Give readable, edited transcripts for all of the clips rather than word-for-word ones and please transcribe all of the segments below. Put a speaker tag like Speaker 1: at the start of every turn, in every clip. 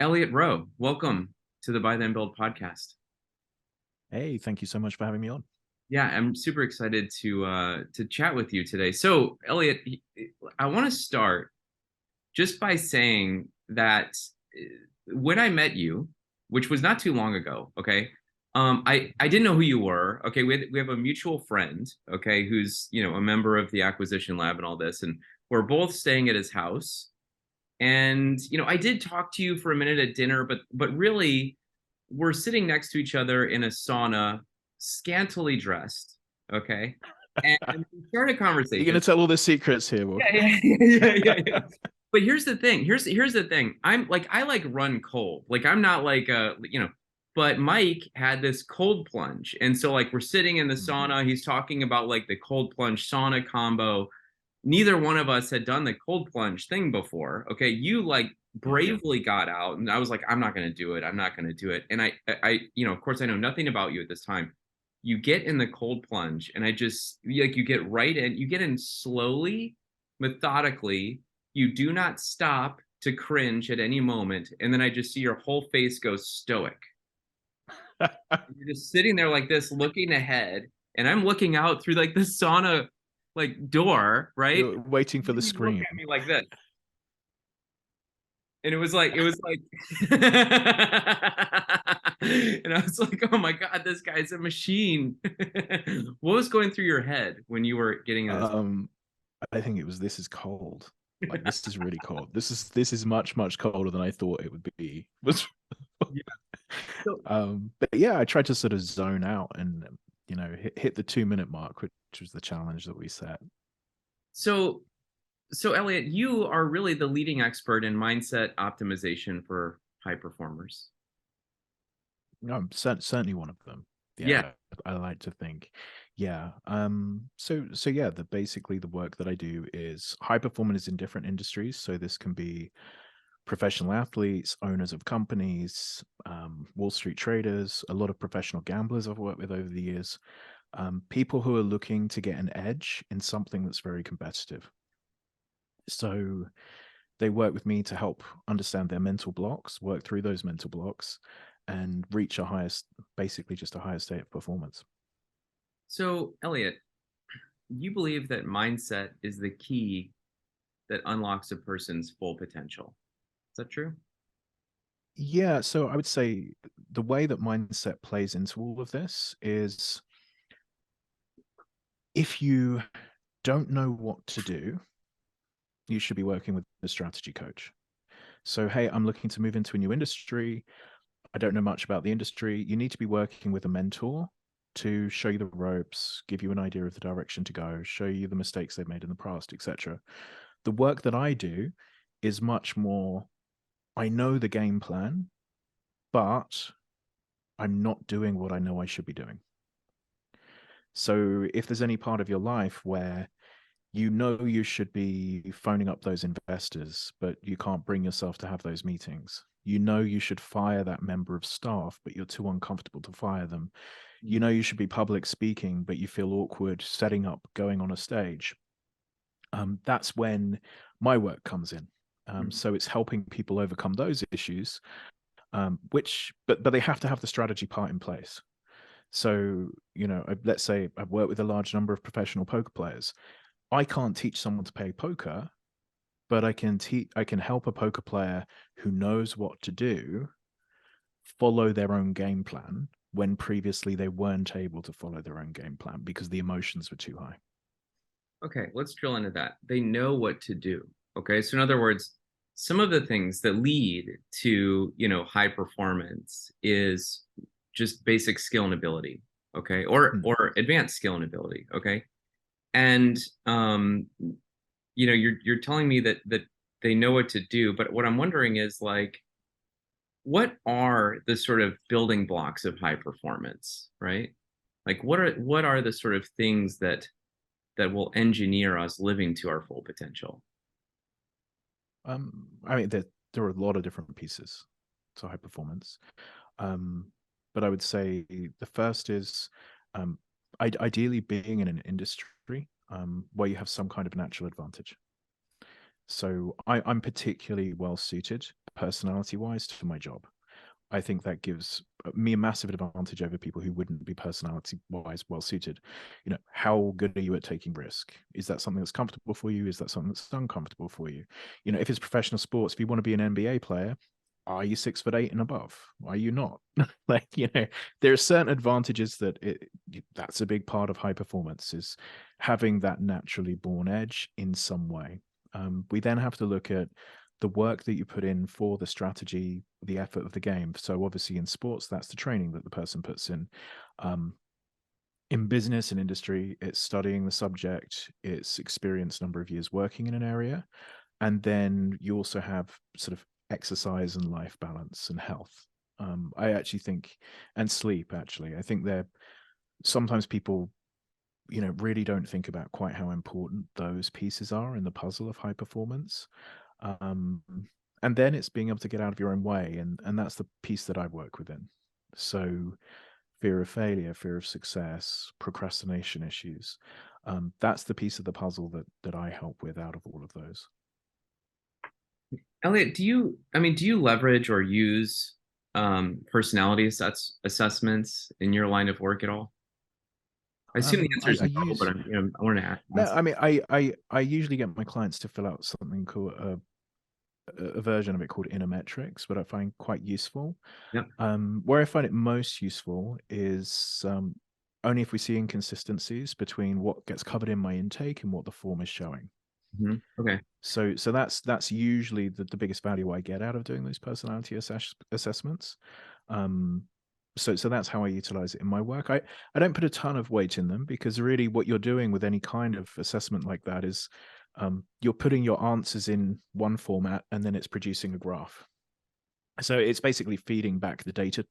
Speaker 1: Elliot Roe, welcome to the Buy Then Build podcast.
Speaker 2: Hey, thank you so much for having me on.
Speaker 1: Yeah, I'm super excited to chat with you today. So, Elliot, I want to start just by saying that when I met you, which was not too long ago, okay, I didn't know who you were. Okay, we have a mutual friend, okay, who's a member of the acquisition lab and all this, and we're both staying at his house. And I did talk to you for a minute at dinner, but really, we're sitting next to each other in a sauna, scantily dressed. Okay, and we started a
Speaker 2: You're
Speaker 1: conversation.
Speaker 2: going to tell all the secrets here,
Speaker 1: Yeah,
Speaker 2: Walker.
Speaker 1: yeah. But here's the thing. Here's the thing. I like run cold. Like I'm not like But Mike had this cold plunge, and so like we're sitting in the
Speaker 2: Mhm.
Speaker 1: sauna. He's talking about like the cold plunge sauna combo. Neither one of us had done the cold plunge thing before. Okay, you like
Speaker 2: Yeah.
Speaker 1: bravely got out, and I was like, I'm not gonna do it. I'm not gonna do it. And of course, I know nothing about you at this time. You get in the cold plunge, and I just like you get right in. You get in slowly, methodically. You do not stop to cringe at any moment, and then I just see your whole face go stoic. You're just sitting there like this, looking ahead, and I'm looking out through like the sauna like door, right?
Speaker 2: You're waiting for the
Speaker 1: You look at
Speaker 2: scream.
Speaker 1: me like this. And it was like and I was like, oh my God, this guy's a machine. What was going through your head when you were getting in this?
Speaker 2: Um, I think it was this is cold. Like this is really cold. This is much, much colder than I thought it would be.
Speaker 1: Yeah. So
Speaker 2: But yeah, I tried to sort of zone out and hit the 2 minute mark, which was the challenge that we set.
Speaker 1: so so Elliot, you are really the leading expert in mindset optimization for high performers.
Speaker 2: I'm certainly one of them.
Speaker 1: Yeah.
Speaker 2: Yeah, I like to think. Yeah. So yeah, basically the work that I do is high performers in different industries. So this can be professional athletes, owners of companies, Wall Street traders, a lot of professional gamblers I've worked with over the years, people who are looking to get an edge in something that's very competitive. So they work with me to help understand their mental blocks, work through those mental blocks, and reach a highest, basically just a higher state of performance.
Speaker 1: So Elliot, you believe that mindset is the key that unlocks a person's full potential. Is that true?
Speaker 2: Yeah, so I would say the way that mindset plays into all of this is if you don't know what to do, you should be working with a strategy coach. So, hey, I'm looking to move into a new industry. I don't know much about the industry. You need to be working with a mentor to show you the ropes, give you an idea of the direction to go, show you the mistakes they've made in the past, etc. The work that I do is much more, I know the game plan, but I'm not doing what I know I should be doing. So if there's any part of your life where you know you should be phoning up those investors, but you can't bring yourself to have those meetings. You know you should fire that member of staff, but you're too uncomfortable to fire them. You know you should be public speaking, but you feel awkward setting up, going on a stage. That's when my work comes in.
Speaker 1: Mhm.
Speaker 2: So it's helping people overcome those issues, but they have to have the strategy part in place. So let's say I've worked with a large number of professional poker players. I can't teach someone to play poker, but I can help a poker player who knows what to do follow their own game plan when previously they weren't able to follow their own game plan because the emotions were too high.
Speaker 1: Okay, let's drill into that. They know what to do. Okay, so in other words, some of the things that lead to high performance is just basic skill and ability. Okay,
Speaker 2: Hmm.
Speaker 1: or advanced skill and ability. Okay, and you're telling me that they know what to do, but what I'm wondering is like, what are the sort of building blocks of high performance, right? Like, what are the sort of things that will engineer us living to our full potential?
Speaker 2: I mean, there are a lot of different pieces to high performance, um, but I would say the first is um, ideally being in an industry where you have some kind of natural advantage. So I'm particularly well suited personality wise to my job. I think that gives me a massive advantage over people who wouldn't be personality wise well suited. How good are you at taking risk? Is that something that's comfortable for you? Is that something that's uncomfortable for you? If it's professional sports, if you want to be an NBA player, are you 6'8" and above? Are you not? Like, there are certain advantages that's a big part of high performance, is having that naturally born edge in some way. We then have to look at the work that you put in for the strategy, the effort of the game. So obviously in sports, that's the training that the person puts in. In business and industry, it's studying the subject, it's experience number of years working in an area. And then you also have sort of exercise and life balance and health. I actually think, and sleep, actually, I think they're sometimes people, really don't think about quite how important those pieces are in the puzzle of high performance. Um, and then it's being able to get out of your own way. And that's the piece that I work within. So fear of failure, fear of success, procrastination issues. That's the piece of the puzzle that I help with out of all of those.
Speaker 1: Elliot, do you leverage or use personality assessments in your line of work at all? I assume the answer is
Speaker 2: I
Speaker 1: no, but
Speaker 2: use
Speaker 1: I want to
Speaker 2: no,
Speaker 1: ask.
Speaker 2: I mean, I usually get my clients to fill out something called a version of it called inner metrics, but I find quite useful.
Speaker 1: Yep.
Speaker 2: Where I find it most useful is only if we see inconsistencies between what gets covered in my intake and what the form is showing.
Speaker 1: Okay.
Speaker 2: So that's usually the biggest value I get out of doing those personality assessments. Um, so that's how I utilize it in my work. I don't put a ton of weight in them, because really what you're doing with any kind of assessment like that is you're putting your answers in one format and then it's producing a graph. So it's basically feeding back the data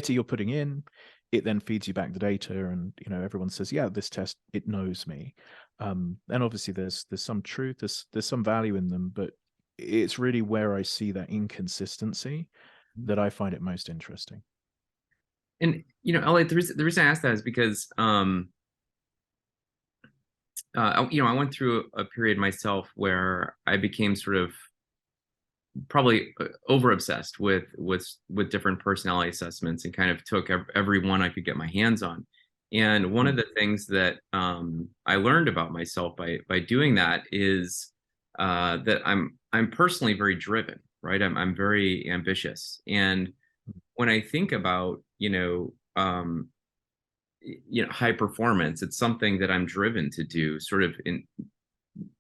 Speaker 2: you're putting in. It then feeds you back the data, and everyone says, yeah, this test, it knows me. And obviously there's some truth, there's some value in them, but it's really where I see that inconsistency that I find it most interesting.
Speaker 1: And Elliot, the reason I asked that is because I went through a period myself where I became sort of probably over obsessed with different personality assessments and kind of took every one I could get my hands on. And one of
Speaker 2: Mm.
Speaker 1: the things that I learned about myself by doing that is that I'm personally very driven, right? I'm very ambitious, and when I think about high performance, it's something that I'm driven to do, sort of in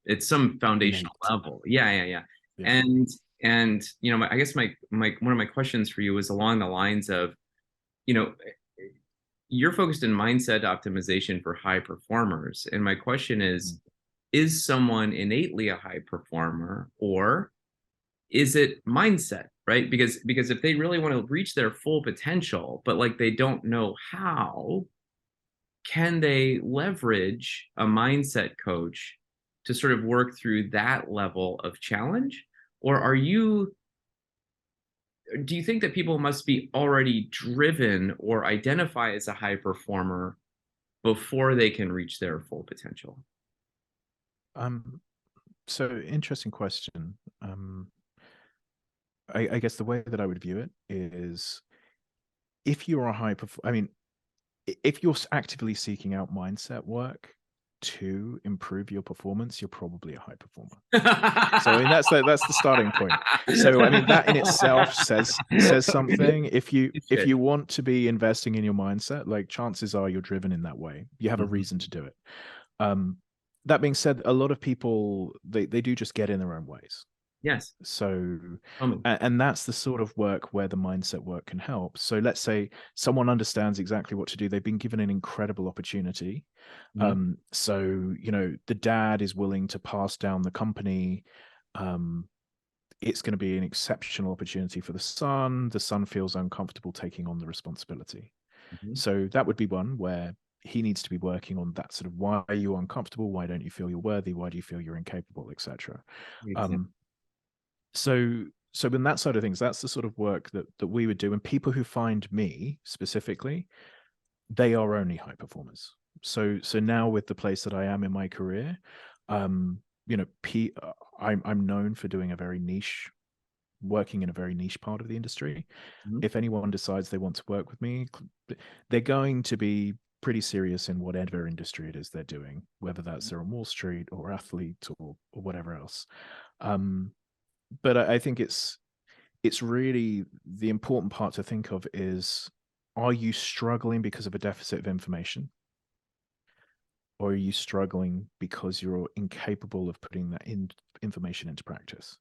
Speaker 1: it's some foundational
Speaker 2: Innate.
Speaker 1: level. Yeah, yeah, yeah.
Speaker 2: Yeah.
Speaker 1: And I guess my one of my questions for you was along the lines of, you know, you're focused in mindset optimization for high performers, and my question
Speaker 2: Mm.
Speaker 1: is someone innately a high performer, or is it mindset, right? Because if they really want to reach their full potential, but like they don't know how, can they leverage a mindset coach to sort of work through that level of challenge? Or do you think that people must be already driven or identify as a high performer before they can reach their full potential?
Speaker 2: Um, so interesting question. I guess the way that I would view it is, if you're a high performer, I mean, if you're actively seeking out mindset work to improve your performance, you're probably a high performer. So I mean, that's the starting point. So I mean, that in itself says something. If you want to be investing in your mindset, like, chances are you're driven in that way. You have a
Speaker 1: Mhm.
Speaker 2: reason to do it. Um, that being said, a lot of people, they do just get in their own ways.
Speaker 1: Yes.
Speaker 2: So,
Speaker 1: Tell me.
Speaker 2: and that's the sort of work where the mindset work can help. So let's say someone understands exactly what to do. They've been given an incredible opportunity.
Speaker 1: Mhm.
Speaker 2: So, the dad is willing to pass down the company. Um, it's going to be an exceptional opportunity for the son. The son feels uncomfortable taking on the responsibility.
Speaker 1: Mhm.
Speaker 2: So that would be one where he needs to be working on that sort of, why are you uncomfortable? Why don't you feel you're worthy? Why do you feel you're incapable, etc.
Speaker 1: Makes sense.
Speaker 2: Um, so in that side of things, that's the sort of work that we would do. And people who find me specifically, they are only high performers. So now with the place that I am in my career, um, you know, I'm known for doing a very niche, working in a very niche part of the industry.
Speaker 1: Mhm.
Speaker 2: If anyone decides they want to work with me, they're going to be pretty serious in whatever industry it is they're doing, whether that's they're on Wall Street or athlete or whatever else. Um, but I think it's really the important part to think of is, are you struggling because of a deficit of information, or are you struggling because you're incapable of putting that information into practice?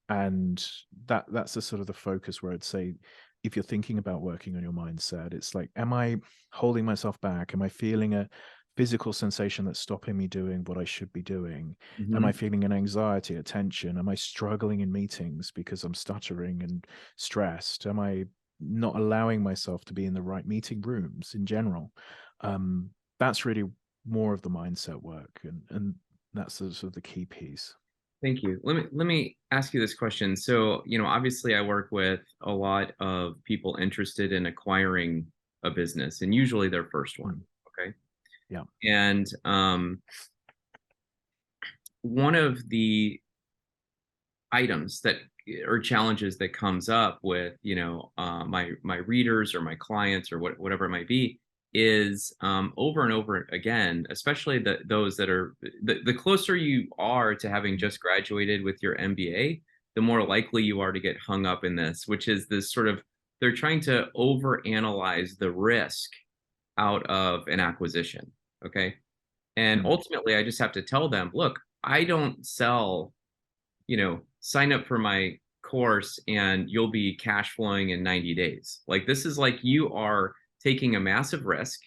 Speaker 2: And that's the sort of the focus where I'd say, if you're thinking about working on your mindset, it's like, am I holding myself back? Am I feeling a physical sensation that's stopping me doing what I should be doing? Am I
Speaker 1: Mhm.
Speaker 2: feeling an anxiety, a tension? Am I struggling in meetings because I'm stuttering and stressed? Am I not allowing myself to be in the right meeting rooms in general? um, that's really more of the mindset work, and that's the sort of the key piece.
Speaker 1: Thank you. Let me ask you this question. So, obviously I work with a lot of people interested in acquiring a business, and usually their first one.
Speaker 2: Mm,
Speaker 1: Okay.
Speaker 2: yeah,
Speaker 1: And one of the items that or challenges that comes up with my readers or my clients or whatever it might be is over and over again, especially those that are the closer you are to having
Speaker 2: mm,
Speaker 1: just graduated with your MBA, the more likely you are to get hung up in this, which is this sort of, they're trying to overanalyze the risk out of an acquisition. Okay. And
Speaker 2: mm,
Speaker 1: ultimately I just have to tell them, look, I don't sell, sign up for my course and you'll be cash flowing in 90 days. Like, this is like you are taking a massive risk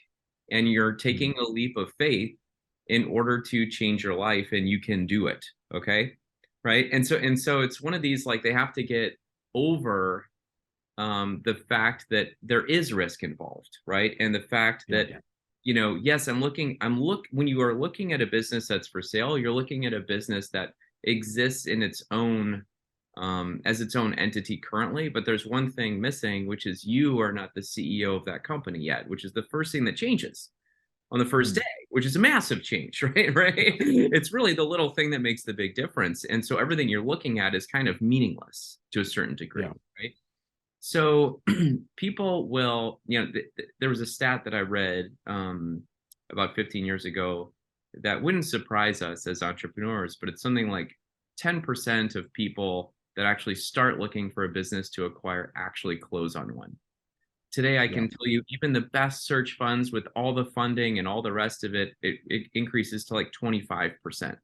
Speaker 1: and you're
Speaker 2: mm.
Speaker 1: taking a leap of faith in order to change your life, and you can do it. Okay. Right. And so it's one of these, like, they have to get over the fact that there is risk involved, right? And the fact
Speaker 2: Yeah,
Speaker 1: that, yes, when you are looking at a business that's for sale, you're looking at a business that exists in its own, as its own entity currently. But there's one thing missing, which is you are not the CEO of that company yet, which is the first thing that changes on the first day,
Speaker 2: mm,
Speaker 1: which is a massive change, right? Right.
Speaker 2: yeah,
Speaker 1: It's really the little thing that makes the big difference. And so everything you're looking at is kind of meaningless to a certain
Speaker 2: yeah,
Speaker 1: degree, right? So people will, there was a stat that I read about 15 years ago that wouldn't surprise us as entrepreneurs, but it's something like 10% of people that actually start looking for a business to acquire actually close on one. Today, I
Speaker 2: yeah,
Speaker 1: can tell you, even the best search funds with all the funding and all the rest of it, it increases to like 25%.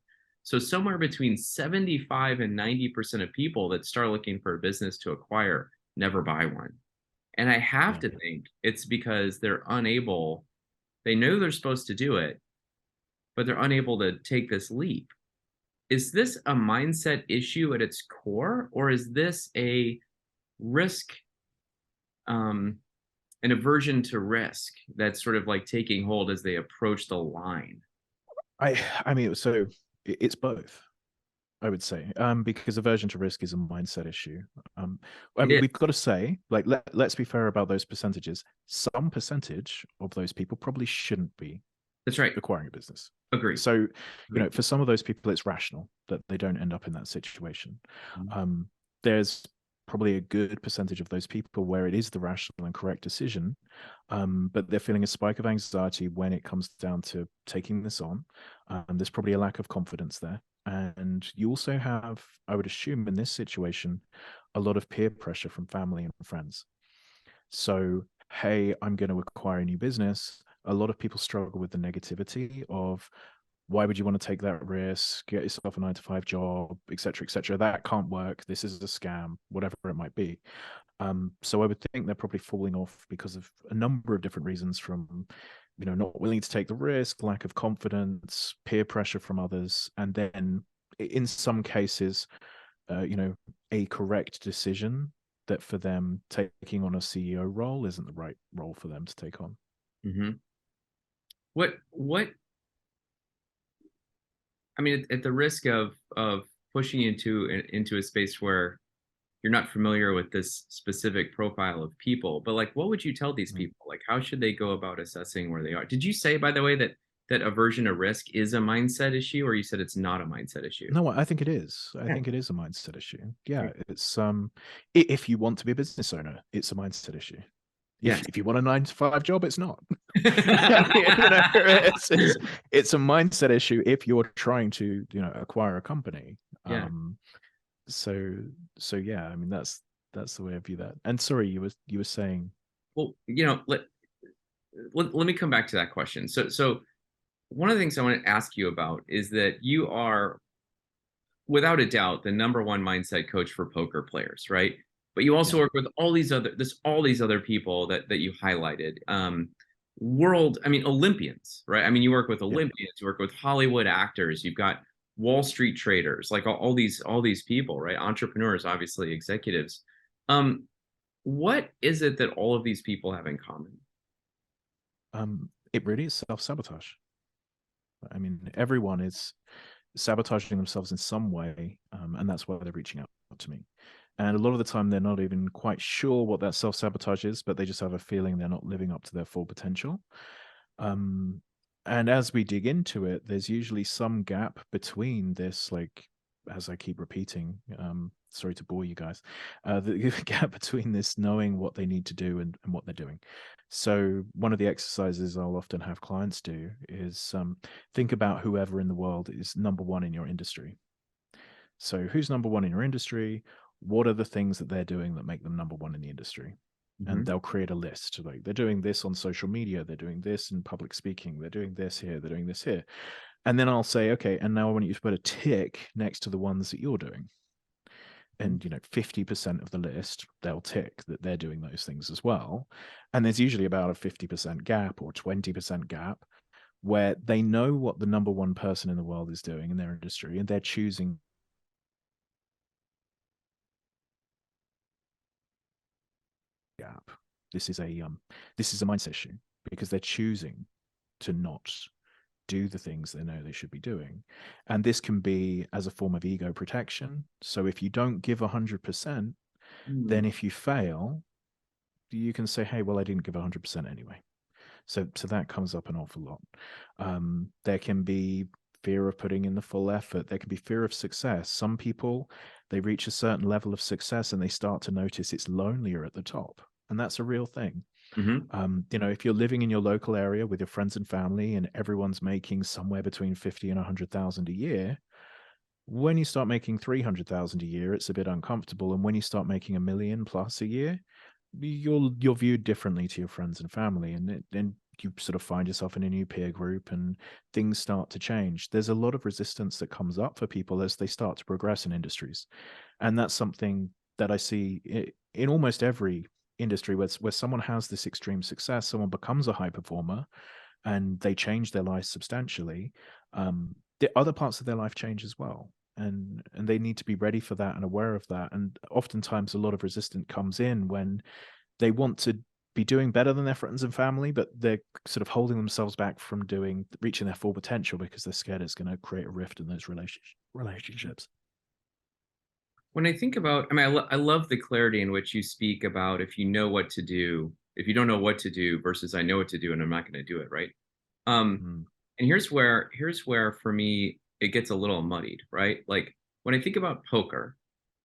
Speaker 1: So somewhere between 75 and 90% of people that start looking for a business to acquire never buy one. And I have
Speaker 2: yeah.
Speaker 1: to think it's because they know they're supposed to do it, but they're unable to take this leap. Is this a mindset issue at its core, or is this a risk, um, an aversion to risk that's sort of like taking hold as they approach the line?
Speaker 2: I mean, so it's both, I would say, because aversion to risk is a mindset issue. Um, I
Speaker 1: It
Speaker 2: mean,
Speaker 1: is.
Speaker 2: we've got to say, like, let's be fair about those percentages. Some percentage of those people probably shouldn't be
Speaker 1: That's right.
Speaker 2: acquiring a business.
Speaker 1: Agree.
Speaker 2: So,
Speaker 1: Agree.
Speaker 2: for some of those people, it's rational that they don't end up in that situation.
Speaker 1: Mhm.
Speaker 2: Um, there's probably a good percentage of those people where it is the rational and correct decision, but they're feeling a spike of anxiety when it comes down to taking this on. There's probably a lack of confidence there. And you also have, I would assume, in this situation, a lot of peer pressure from family and friends. So, hey, I'm going to acquire a new business. A lot of people struggle with the negativity of, why would you want to take that risk? Get yourself a 9 to 5 job, etc., etc. That can't work. This is a scam, whatever it might be. So I would think they're probably falling off because of a number of different reasons, from, not willing to take the risk, lack of confidence, peer pressure from others, and then in some cases, uh, you know, a correct decision that for them taking on a CEO role isn't the right role for them to take on.
Speaker 1: Mhm. What I mean, at the risk of pushing you into a space where you're not familiar with this specific profile of people, but like, what would you tell these
Speaker 2: Mm.
Speaker 1: people? Like, how should they go about assessing where they are? Did you say, by the way, that that aversion to risk is a mindset issue, or you said it's not a mindset issue?
Speaker 2: No, I think it is. I
Speaker 1: Yeah.
Speaker 2: think it is a mindset issue. Yeah, it's if you want to be a business owner, it's a mindset issue. If
Speaker 1: Yes.
Speaker 2: if you want a 9 to 5 job, it's not. It's a mindset issue if you're trying to acquire a company.
Speaker 1: Yeah.
Speaker 2: So so yeah, I mean that's the way I view that. And sorry, you were saying.
Speaker 1: Well, let me come back to that question. So one of the things I want to ask you about is that you are, without a doubt, the number one mindset coach for poker players, right? But you also
Speaker 2: Yeah,
Speaker 1: work with all these other people that you highlighted. I mean, Olympians, right? I mean, you work with
Speaker 2: yeah.
Speaker 1: Olympians, you work with Hollywood actors, you've got Wall Street traders, like all these people, right? Entrepreneurs, obviously, executives. Um, what is it that all of these people have in common?
Speaker 2: It really is self-sabotage. I mean, everyone is sabotaging themselves in some way, and that's why they're reaching out to me. And a lot of the time, they're not even quite sure what that self-sabotage is, but they just have a feeling they're not living up to their full potential. Um, and as we dig into it, there's usually some gap between this, like, as I keep repeating, sorry to bore you guys, the gap between this knowing what they need to do and what they're doing. So one of the exercises I'll often have clients do is think about whoever in the world is number one in your industry. So who's number one in your industry? What are the things that they're doing that make them number one in the industry? And
Speaker 1: Mm-hmm.
Speaker 2: they'll create a list. Like they're doing this on social media, they're doing this in public speaking, they're doing this here, they're doing this here. And then I'll say, okay, and now I want you to put a tick next to the ones that you're doing. And 50% of the list, they'll tick that they're doing those things as well. And there's usually about a 50% gap or 20% gap where they know what the number one person in the world is doing in their industry, and they're choosing gap. This is a mindset issue because they're choosing to not do the things they know they should be doing. And this can be as a form of ego protection. So if you don't give 100%, then
Speaker 1: Mm-hmm.
Speaker 2: if you fail, you can say, hey, well, I didn't give 100% anyway. So that comes up an awful lot. There can be fear of putting in the full effort. There can be fear of success. Some people, they reach a certain level of success and they start to notice it's lonelier at the top. And that's a real thing.
Speaker 1: Mm-hmm.
Speaker 2: If you're living in your local area with your friends and family and everyone's making somewhere between 50 and 100,000 a year, when you start making 300,000 a year, it's a bit uncomfortable. And when you start making 1 million plus a year, you're viewed differently to your friends and family, and then you sort of find yourself in a new peer group, and things start to change. There's a lot of resistance that comes up for people as they start to progress in industries, and that's something that I see in almost every industry where someone has this extreme success, someone becomes a high performer, and they change their life substantially. The other parts of their life change as well, and they need to be ready for that and aware of that. And oftentimes, a lot of resistance comes in when they want to be doing better than their friends and family, but they're sort of holding themselves back from reaching their full potential because they're scared it's going to create a rift in those relationships.
Speaker 1: When I think about, I mean, I love the clarity in which you speak about if you know what to do, if you don't know what to do versus I know what to do and I'm not going to do it, right?
Speaker 2: Mm,
Speaker 1: And here's where for me it gets a little muddied, right? Like when I think about poker,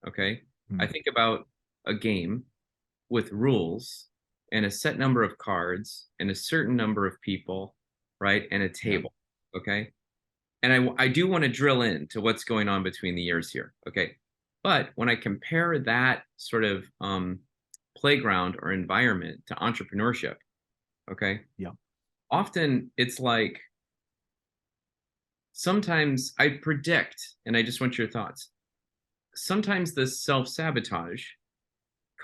Speaker 1: okay, I
Speaker 2: mm,
Speaker 1: think about a game with rules and a set number of cards and a certain number of people, right, and a
Speaker 2: yeah,
Speaker 1: table, okay. And I do want to drill into what's going on between the years here. Okay. But when I compare that sort of playground or environment to entrepreneurship, okay,
Speaker 2: yeah.
Speaker 1: often it's like sometimes I predict, and I just want your thoughts. Sometimes the self sabotage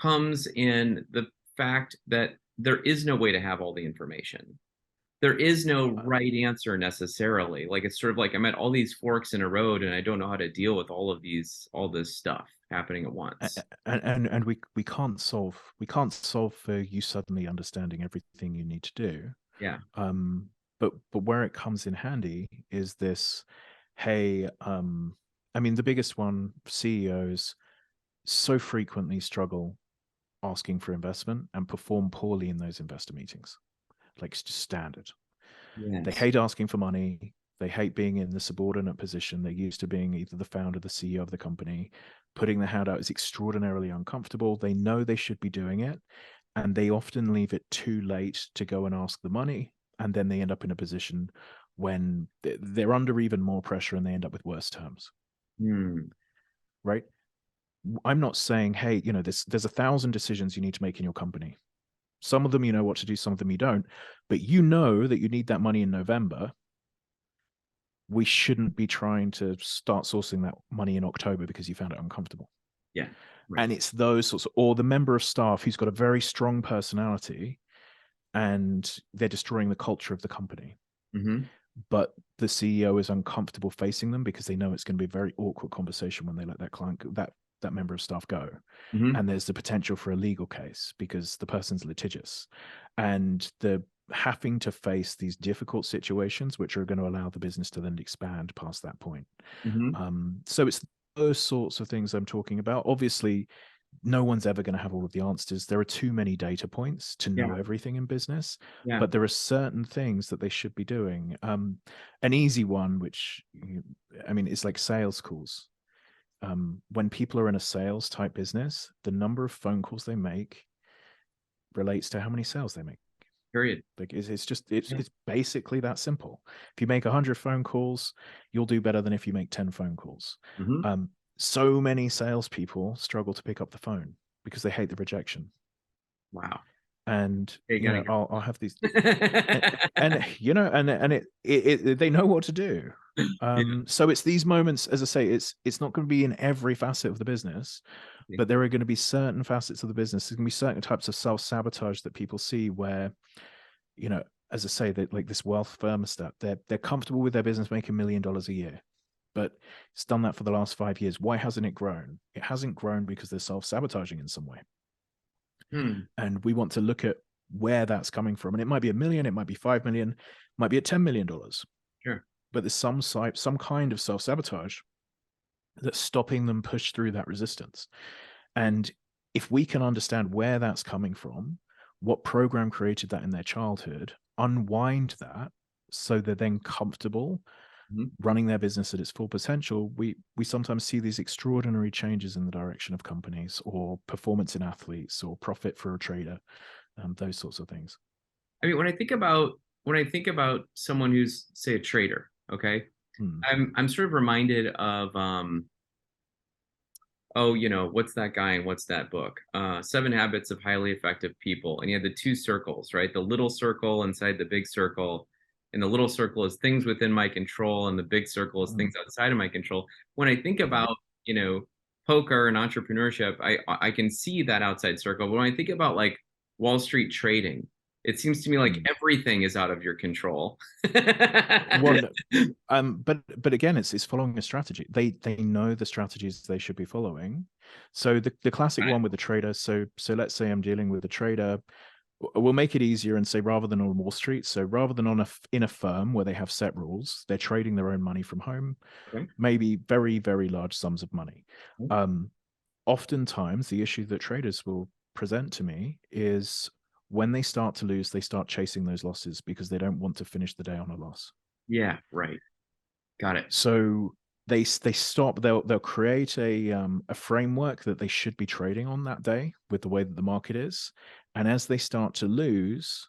Speaker 1: comes in the fact that there is no way to have all the information. There is no
Speaker 2: Uh,
Speaker 1: right answer necessarily. Like it's sort of like I'm at all these forks in a road and I don't know how to deal with all this stuff happening at once.
Speaker 2: and we can't solve for you suddenly understanding everything you need to do.
Speaker 1: Yeah.
Speaker 2: Um, but where it comes in handy is this, hey, I mean, the biggest one, CEOs so frequently struggle asking for investment and perform poorly in those investor meetings. Like it's just standard. They
Speaker 1: Yes.
Speaker 2: hate asking for money. They hate being in the subordinate position. They're used to being either the founder, the CEO of the company. Putting the hand out is extraordinarily uncomfortable. They know they should be doing it, and they often leave it too late to go and ask the money. And then they end up in a position when they're under even more pressure and they end up with worse terms,
Speaker 1: Hmm.
Speaker 2: right? I'm not saying, hey, there's 1,000 decisions you need to make in your company. Some of them you know what to do, some of them you don't, but you know that you need that money in November. We shouldn't be trying to start sourcing that money in October because you found it uncomfortable.
Speaker 1: Yeah. Right.
Speaker 2: And it's those sorts of, or the member of staff who's got a very strong personality and they're destroying the culture of the company.
Speaker 1: Mm-hmm.
Speaker 2: But the CEO is uncomfortable facing them because they know it's going to be a very awkward conversation when they let that client, that member of staff go.
Speaker 1: Mm-hmm.
Speaker 2: And there's the potential for a legal case because the person's litigious. And the having to face these difficult situations, which are going to allow the business to then expand past that point.
Speaker 1: Mm-hmm.
Speaker 2: So it's those sorts of things I'm talking about. Obviously, no one's ever going to have all of the answers. There are too many data points to know
Speaker 1: Yeah.
Speaker 2: everything in business,
Speaker 1: Yeah.
Speaker 2: but there are certain things that they should be doing. An easy one, which I mean, it's like sales calls. When people are in a sales type business, the number of phone calls they make relates to how many sales they make.
Speaker 1: Period.
Speaker 2: Like it's just it's
Speaker 1: Yeah.
Speaker 2: it's basically that simple. If you make 100 phone calls, you'll do better than if you make 10 phone calls.
Speaker 1: Mm-hmm.
Speaker 2: So many salespeople struggle to pick up the phone because they hate the rejection.
Speaker 1: Wow.
Speaker 2: And
Speaker 1: Okay, gotta get
Speaker 2: I'll have these, and,
Speaker 1: it.
Speaker 2: and they know what to do.
Speaker 1: Yeah.
Speaker 2: So it's these moments, as I say, it's not going to be in every facet of the business, but there are going to be certain facets of the business. There's going to be certain types of self-sabotage that people see where, as I say, that like this wealth thermostat, they're comfortable with their business making $1 million a year, but it's done that for the last 5 years. Why hasn't it grown? It hasn't grown because they're self-sabotaging in some way.
Speaker 1: Hmm.
Speaker 2: And we want to look at where that's coming from. And it might be 1 million, it might be 5 million, it might be at $10 million.
Speaker 1: Sure.
Speaker 2: But there's some kind of self-sabotage that's stopping them push through that resistance. And if we can understand where that's coming from, what program created that in their childhood, unwind that so they're then comfortable
Speaker 1: Mm-hmm.
Speaker 2: running their business at its full potential, we sometimes see these extraordinary changes in the direction of companies or performance in athletes or profit for a trader, those sorts of things.
Speaker 1: I mean, when I think about someone who's, say, a trader, okay,
Speaker 2: Hmm.
Speaker 1: I'm sort of reminded of oh, what's that guy and what's that book? Seven Habits of Highly Effective People. And you had the two circles, right? The little circle inside the big circle. And the little circle is things within my control, and the big circle is
Speaker 2: Hmm.
Speaker 1: things outside of my control. When I think
Speaker 2: Yeah.
Speaker 1: about, you know, poker and entrepreneurship, I can see that outside circle. But when I think about like Wall Street trading, it seems to me like
Speaker 2: Hmm.
Speaker 1: everything is out of your control.
Speaker 2: Well, but again, it's following a strategy. They know the strategies they should be following. So the classic one with the trader. So let's say I'm dealing with a trader. We'll make it easier and say rather than on Wall Street. So rather than in a firm where they have set rules, they're trading their own money from home,
Speaker 1: Okay.
Speaker 2: maybe very very large sums of money. Um, Oftentimes, the issue that traders will present to me is when they start to lose, they start chasing those losses because they don't want to finish the day on a loss.
Speaker 1: Yeah, right. Got it.
Speaker 2: So they stop. They'll create a framework that they should be trading on that day with the way that the market is, and as they start to lose,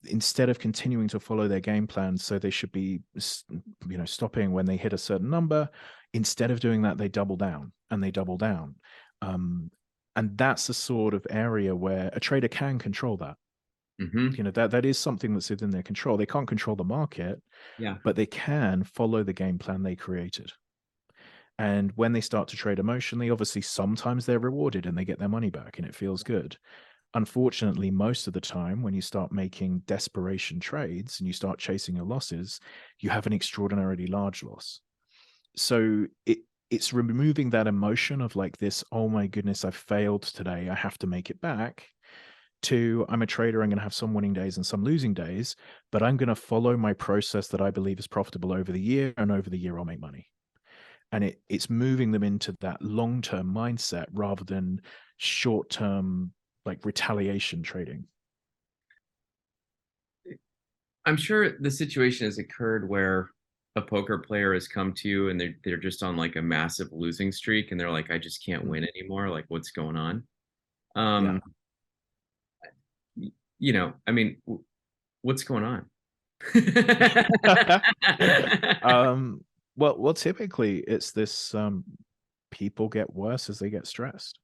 Speaker 2: instead of continuing to follow their game plan, so they should be stopping when they hit a certain number. Instead of doing that, they double down and they double down. Um, and that's the sort of area where a trader can control that.
Speaker 1: Mm-hmm.
Speaker 2: That is something that's within their control. They can't control the market,
Speaker 1: Yeah.
Speaker 2: but they can follow the game plan they created. And when they start to trade emotionally, obviously sometimes they're rewarded and they get their money back and it feels good. Unfortunately, most of the time, when you start making desperation trades and you start chasing your losses, you have an extraordinarily large loss. So it's removing that emotion of like this, oh my goodness, I failed today, I have to make it back, to I'm a trader, I'm going to have some winning days and some losing days, but I'm going to follow my process that I believe is profitable over the year, and over the year I'll make money. And it's moving them into that long-term mindset rather than short-term like retaliation trading.
Speaker 1: I'm sure the situation has occurred where a poker player has come to you and they're just on like a massive losing streak and they're like, I just can't
Speaker 2: Mm.
Speaker 1: win anymore. Like, what's going on?
Speaker 2: Yeah.
Speaker 1: Um, you know, I mean, what's going on?
Speaker 2: um, well, typically it's this people get worse as they get stressed.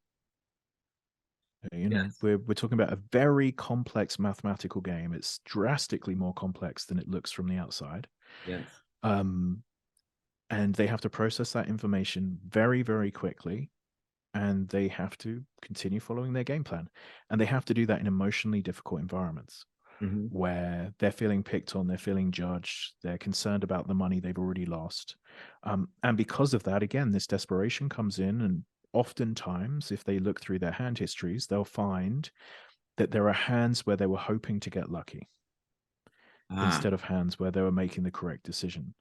Speaker 2: You know,
Speaker 1: Yes,
Speaker 2: we're talking about a very complex mathematical game. It's drastically more complex than it looks from the outside.
Speaker 1: yes.
Speaker 2: Um, and they have to process that information very, very quickly, and they have to continue following their game plan. And they have to do that in emotionally difficult environments
Speaker 1: Hmm.
Speaker 2: where they're feeling picked on, they're feeling judged, they're concerned about the money they've already lost. And because of that, again, this desperation comes in. And oftentimes, if they look through their hand histories, they'll find that there are hands where they were hoping to get lucky
Speaker 1: Ah,
Speaker 2: instead of hands where they were making the correct decision.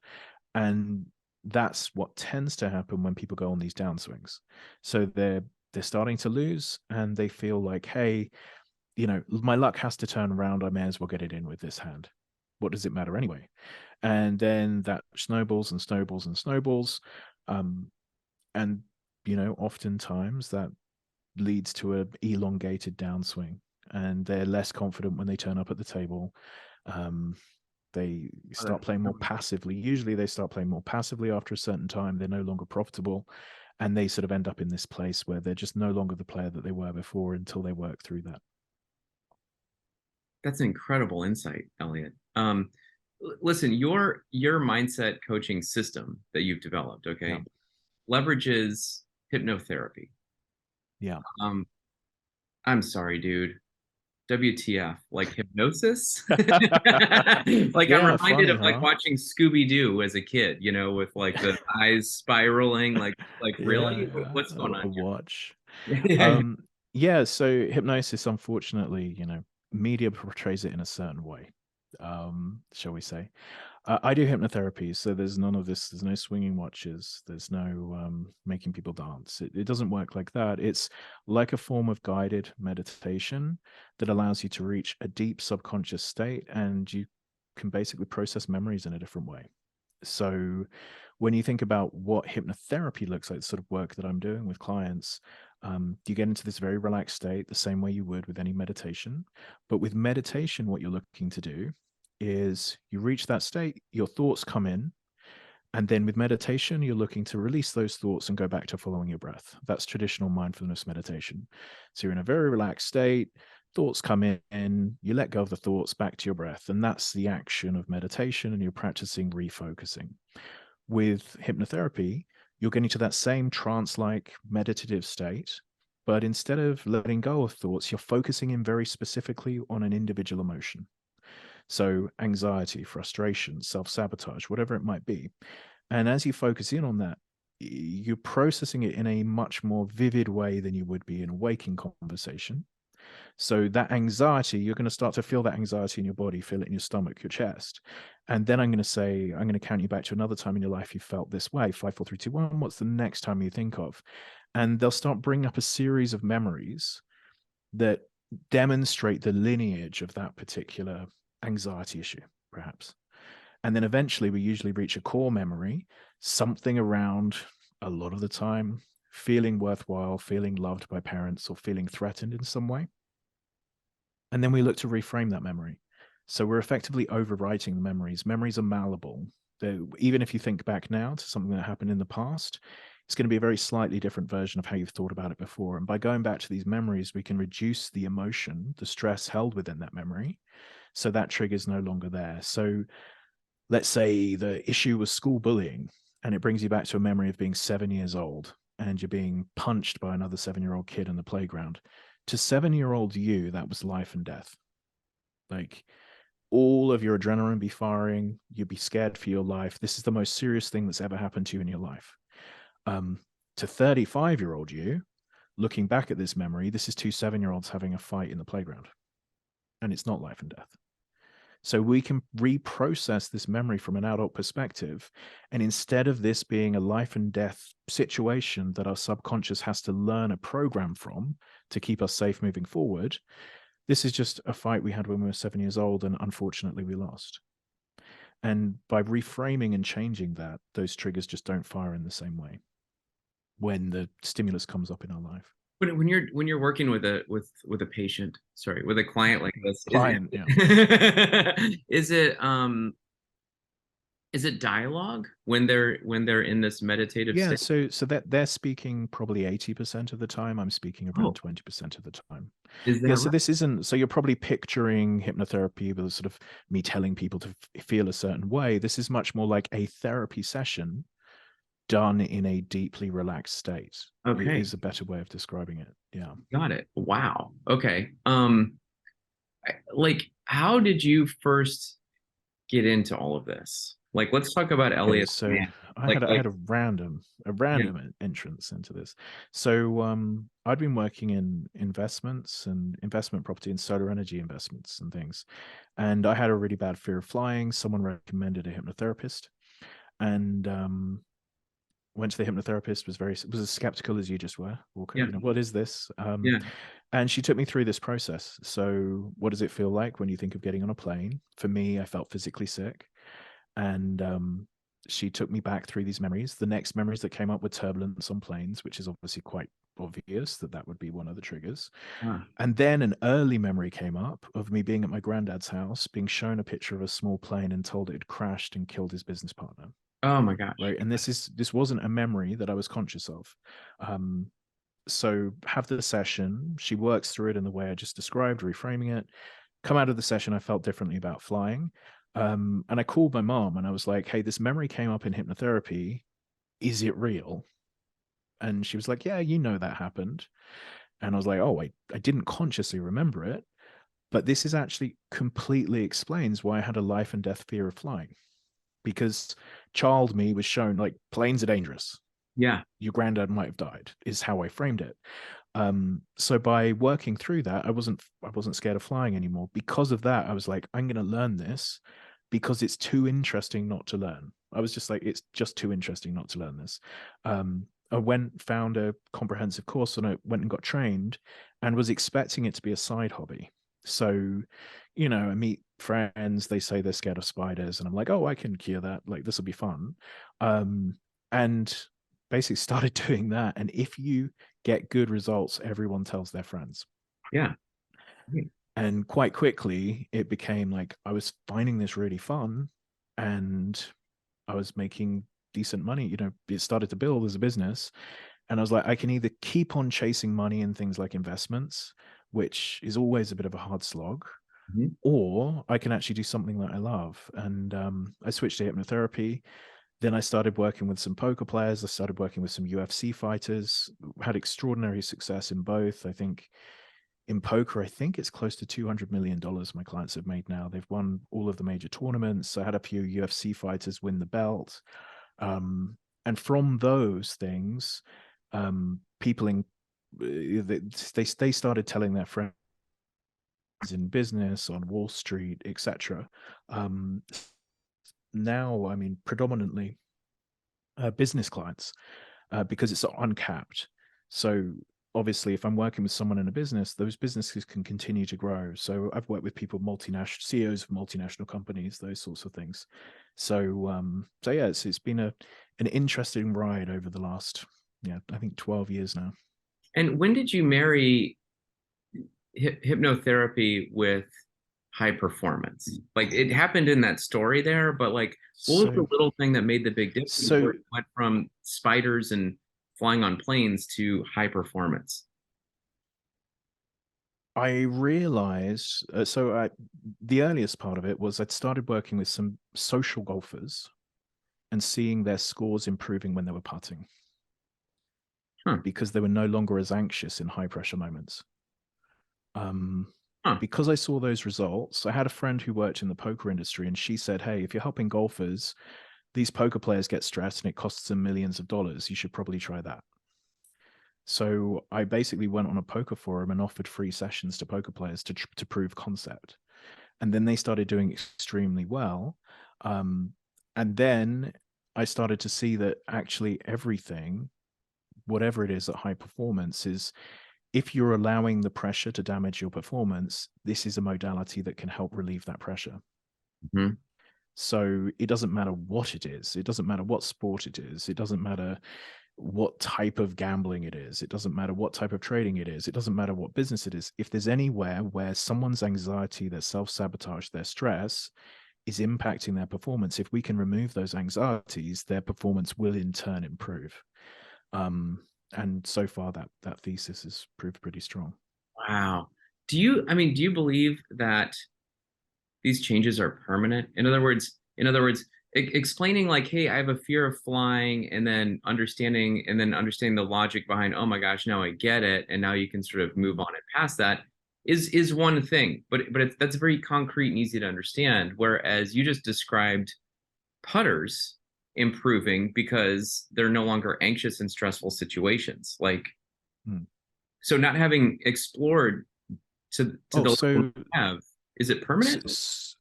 Speaker 2: And that's what tends to happen when people go on these downswings. So they're starting to lose and they feel like, hey, you know, my luck has to turn around. I may as well get it in with this hand. What does it matter anyway? And then that snowballs and snowballs and snowballs. Um, and, you know, oftentimes that leads to an elongated downswing. And they're less confident when they turn up at the table. Um, they
Speaker 1: oh,
Speaker 2: start
Speaker 1: that's
Speaker 2: playing more passively. Usually they start playing more passively after a certain time. They're no longer profitable. And they sort of end up in this place where they're just no longer the player that they were before until they work through that.
Speaker 1: that's an incredible insight, Elliot. Listen, your mindset coaching system that you've developed,
Speaker 2: Yeah.
Speaker 1: okay, leverages hypnotherapy.
Speaker 2: Yeah.
Speaker 1: Um, I'm sorry, dude. WTF? Like hypnosis? Like I'm
Speaker 2: Yeah,
Speaker 1: reminded
Speaker 2: funny,
Speaker 1: of like
Speaker 2: huh?
Speaker 1: watching Scooby Doo as a kid, you know, with like the eyes spiraling. Like really?
Speaker 2: Yeah,
Speaker 1: What's going
Speaker 2: a
Speaker 1: on
Speaker 2: watch.
Speaker 1: here?
Speaker 2: Um, yeah, so hypnosis, unfortunately, you know, media portrays it in a certain way, shall we say. I do hypnotherapy, so there's none of this. There's no swinging watches. There's no making people dance. It doesn't work like that. It's like a form of guided meditation that allows you to reach a deep subconscious state, and you can basically process memories in a different way. So, when you think about what hypnotherapy looks like, the sort of work that I'm doing with clients, you get into this very relaxed state, the same way you would with any meditation. But with meditation, what you're looking to do is you reach that state, your thoughts come in, and then with meditation, you're looking to release those thoughts and go back to following your breath. That's traditional mindfulness meditation. So you're in a very relaxed state, thoughts come in, you let go of the thoughts back to your breath. And that's the action of meditation, and you're practicing refocusing. With hypnotherapy, you're getting to that same trance like meditative state. But instead of letting go of thoughts, you're focusing in very specifically on an individual emotion. So, anxiety, frustration, self sabotage, whatever it might be. And as you focus in on that, you're processing it in a much more vivid way than you would be in a waking conversation. So, that anxiety, you're going to start to feel that anxiety in your body, feel it in your stomach, your chest. And then I'm going to say, I'm going to count you back to another time in your life you felt this way. Five, four, three, two, one. What's the next time you think of? And they'll start bringing up a series of memories that demonstrate the lineage of that particular anxiety issue, perhaps. And then eventually we usually reach a core memory, something around a lot of the time feeling worthwhile, feeling loved by parents, or feeling threatened in some way. And then we look to reframe that memory. So we're effectively overwriting the memories. Memories are malleable. Even if you think back now to something that happened in the past, it's going to be a very slightly different version of how you've thought about it before. And by going back to these memories, we can reduce the emotion, the stress held within that memory. So that trigger is no longer there. So let's say the issue was school bullying, and it brings you back to a memory of being 7 years old and you're being punched by another 7-year-old kid in the playground. To 7-year-old you, that was life and death. Like, all of your adrenaline be firing, you'd be scared for your life. This is the most serious thing that's ever happened to you in your life. um, to 35-year-old you, looking back at this memory, this is two 7-year-olds having a fight in the playground, and it's not life and death. So we can reprocess this memory from an adult perspective. And instead of this being a life and death situation that our subconscious has to learn a program from to keep us safe moving forward, this is just a fight we had when we were 7 years old, and unfortunately we lost. And by reframing and changing that, those triggers just don't fire in the same way when the stimulus comes up in our life.
Speaker 1: When you're working with a patient, sorry, with a client like this,
Speaker 2: Client, yeah.
Speaker 1: is it is it dialogue when they're in this meditative
Speaker 2: Yeah,
Speaker 1: state?
Speaker 2: so that they're speaking probably 80% of the time. I'm speaking around
Speaker 1: Oh,
Speaker 2: 20% of the time.
Speaker 1: is
Speaker 2: Yeah,
Speaker 1: that
Speaker 2: so
Speaker 1: right?
Speaker 2: this isn't, so you're probably picturing hypnotherapy with sort of me telling people to feel a certain way. This is much more like a therapy session done in a deeply relaxed state,
Speaker 1: Okay,
Speaker 2: is a better way of describing it. Yeah.
Speaker 1: got it. Wow. Okay. Like, how did you first get into all of this? Like, let's talk about
Speaker 2: Okay,
Speaker 1: Elliot.
Speaker 2: so
Speaker 1: Man. Like,
Speaker 2: I
Speaker 1: like,
Speaker 2: had a
Speaker 1: yeah,
Speaker 2: random entrance into this. So I'd been working in investments and investment property and solar energy investments and things. And I had a really bad fear of flying. Someone recommended a hypnotherapist, and went to the hypnotherapist, was as skeptical as you just were. Okay,
Speaker 1: yeah,
Speaker 2: what is this?
Speaker 1: yeah.
Speaker 2: And she took me through this process. So what does it feel like when you think of getting on a plane? For me, I felt physically sick, and she took me back through these memories. The next memories that came up were turbulence on planes, which is obviously quite obvious that that would be one of the triggers.
Speaker 1: Ah,
Speaker 2: And then an early memory came up of me being at my granddad's house, being shown a picture of a small plane and told it had crashed and killed his business partner.
Speaker 1: oh my gosh.
Speaker 2: Right. And this wasn't a memory that I was conscious of. Um, so have the session. She works through it in the way I just described, reframing it. Come out of the session, I felt differently about flying. And I called my mom and I was like, hey, this memory came up in hypnotherapy. Is it real? And she was like, yeah, that happened. And I was like, oh, I didn't consciously remember it, but this is actually completely explains why I had a life and death fear of flying, because child me was shown like planes are dangerous.
Speaker 1: Yeah.
Speaker 2: Your granddad might have died, is how I framed it. So by working through that, I wasn't scared of flying anymore. Because of that, I was like, I'm going to learn this because it's too interesting not to learn. I was just like, it's just too interesting not to learn this. I went, found a comprehensive course, and I went and got trained, and was expecting it to be a side hobby. So, I meet friends, they say they're scared of spiders, and I'm like, oh, I can cure that. Like, this will be fun. And basically started doing that. And if you get good results, everyone tells their friends.
Speaker 1: Yeah.
Speaker 2: And quite quickly, it became like I was finding this really fun, and I was making decent money. It started to build as a business. And I was like, I can either keep on chasing money in things like investments, which is always a bit of a hard slog,
Speaker 1: Mhm.
Speaker 2: or I can actually do something that I love. And I switched to hypnotherapy. Then I started working with some poker players. I started working with some UFC fighters, had extraordinary success in both. I think in poker, I think it's close to $200 million my clients have made now. They've won all of the major tournaments. I had a few UFC fighters win the belt. And from those things, people they started telling their friends in business, on Wall Street, etc. Um, Now, I mean, predominantly business clients, because it's uncapped. So obviously, if I'm working with someone in a business, those businesses can continue to grow. So I've worked with people, multinational CEOs of multinational companies, those sorts of things. So yeah, it's been an interesting ride over the last, yeah, I think 12 years now.
Speaker 1: And when did you marry hypnotherapy with high performance? Like, it happened in that story there, but like, what was
Speaker 2: So
Speaker 1: the little thing that made the big difference
Speaker 2: so
Speaker 1: where it went from spiders and flying on planes to high performance?
Speaker 2: I realized, the earliest part of it was I'd started working with some social golfers and seeing their scores improving when they were putting,
Speaker 1: Huh.
Speaker 2: because they were no longer as anxious in high pressure moments. Um,
Speaker 1: Huh.
Speaker 2: because I saw those results, I had a friend who worked in the poker industry, and she said, hey, if you're helping golfers, these poker players get stressed and it costs them millions of dollars. You should probably try that. So I basically went on a poker forum and offered free sessions to poker players to prove concept. And then they started doing extremely well. Um, and then I started to see that actually everything, whatever it is at high performance, is if you're allowing the pressure to damage your performance, this is a modality that can help relieve that pressure.
Speaker 1: Mhm.
Speaker 2: So it doesn't matter what it is. It doesn't matter what sport it is. It doesn't matter what type of gambling it is. It doesn't matter what type of trading it is. It doesn't matter what business it is. If there's anywhere where someone's anxiety, their self sabotage, their stress is impacting their performance, if we can remove those anxieties, their performance will in turn improve. And so far, that thesis has proved pretty strong.
Speaker 1: Wow. Do you believe that these changes are permanent? In other words, explaining like, hey, I have a fear of flying, and then understanding the logic behind, oh my gosh, now I get it, and now you can sort of move on and past that is one thing, but that's very concrete and easy to understand. Whereas you just described putters improving because they're no longer anxious in stressful situations. Like,
Speaker 2: Hmm.
Speaker 1: so not having explored to
Speaker 2: Oh,
Speaker 1: the level you
Speaker 2: so,
Speaker 1: have, is it permanent?
Speaker 2: s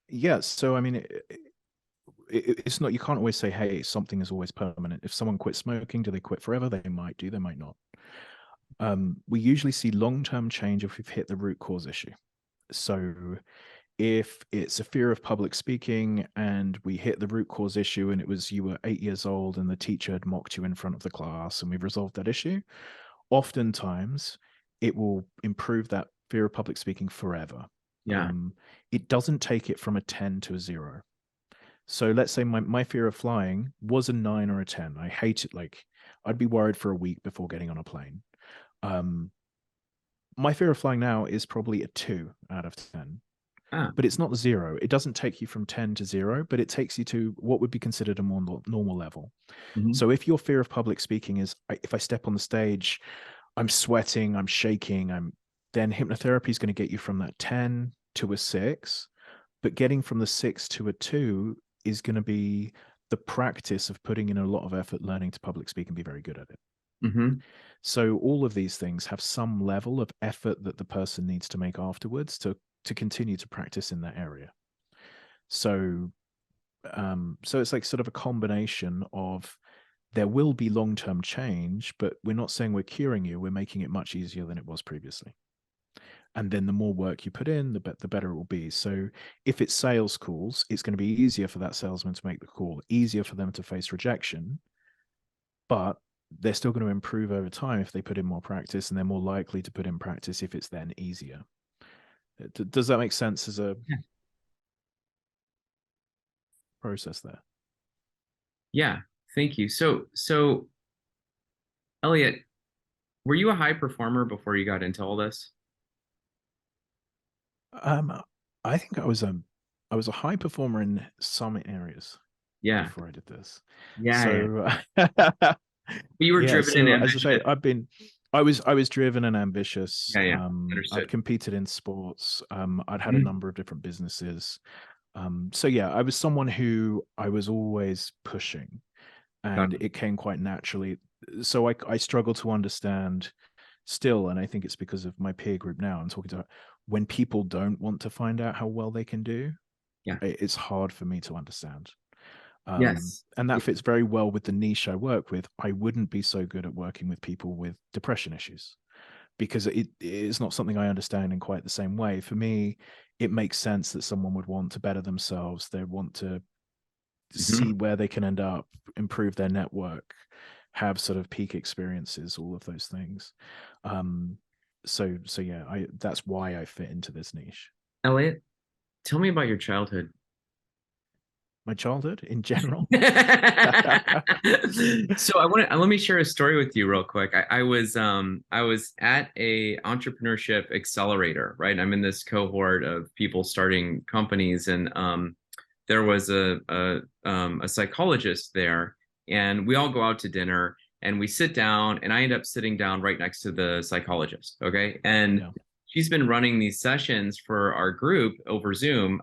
Speaker 2: yeah. So I mean, it's not. You can't always say, "Hey, something is always permanent." If someone quits smoking, do they quit forever? They might do. They might not. We usually see long-term change if we've hit the root cause issue. So if it's a fear of public speaking and we hit the root cause issue and it was you were 8 years old and the teacher had mocked you in front of the class and we've resolved that issue, oftentimes it will improve that fear of public speaking forever.
Speaker 1: Yeah.
Speaker 2: Um, it doesn't take it from a 10 to a 0. So let's say my fear of flying was a 9 or a 10. I hate it. Like, I'd be worried for a week before getting on a plane. Um, my fear of flying now is probably a 2 out of 10,
Speaker 1: Ah.
Speaker 2: but it's not 0. It doesn't take you from 10 to 0, but it takes you to what would be considered a more normal level.
Speaker 1: Mhm.
Speaker 2: So if your fear of public speaking is, if I step on the stage, I'm sweating, I'm shaking, then hypnotherapy is going to get you from that 10 to a 6, but getting from the 6 to a 2 is going to be the practice of putting in a lot of effort learning to public speak and be very good at it.
Speaker 1: Mhm.
Speaker 2: So all of these things have some level of effort that the person needs to make afterwards to continue to practice in that area. So so it's like sort of a combination of, there will be long-term change, but we're not saying we're curing you, we're making it much easier than it was previously. And then the more work you put in, the better it will be. So if it's sales calls, it's going to be easier for that salesman to make the call, easier for them to face rejection, but they're still going to improve over time if they put in more practice, and they're more likely to put in practice if it's then easier. Does that make sense as a
Speaker 1: Yeah.
Speaker 2: process there?
Speaker 1: Yeah. Thank you. So Elliot, were you a high performer before you got into all this?
Speaker 2: Um, I think I was a high performer in some areas
Speaker 1: Yeah.
Speaker 2: before I did this.
Speaker 1: Yeah. Yeah.
Speaker 2: So
Speaker 1: But you were
Speaker 2: yeah,
Speaker 1: driven and
Speaker 2: so as I say,
Speaker 1: ambitious.
Speaker 2: I was driven and ambitious.
Speaker 1: Yeah. Yeah.
Speaker 2: I'd
Speaker 1: Understood.
Speaker 2: competed in sports. I'd had a
Speaker 1: Mhm.
Speaker 2: number of different businesses. So yeah, I was someone who I was always pushing,
Speaker 1: Got
Speaker 2: and
Speaker 1: it.
Speaker 2: it came quite naturally. So I struggle to understand still, and I think it's because of my peer group now. I'm talking to, when people don't want to find out how well they can do,
Speaker 1: Yeah.
Speaker 2: it's hard for me to understand.
Speaker 1: Yes.
Speaker 2: And that
Speaker 1: Yeah.
Speaker 2: fits very well with the niche I work with. I wouldn't be so good at working with people with depression issues because it is not something I understand in quite the same way. For me, it makes sense that someone would want to better themselves. They want to see
Speaker 1: Mhm.
Speaker 2: where they can end up, improve their network, have sort of peak experiences, all of those things. Um, so yeah, I that's why I fit into this niche.
Speaker 1: Elliot, tell me about your childhood.
Speaker 2: My childhood in general.
Speaker 1: So I want to let me share a story with you real quick. I was at a entrepreneurship accelerator, right? I'm in this cohort of people starting companies, and there was a psychologist there, and we all go out to dinner and we sit down, and I end up sitting down right next to the psychologist. Okay, and
Speaker 2: Yeah,
Speaker 1: she's been running these sessions for our group over Zoom.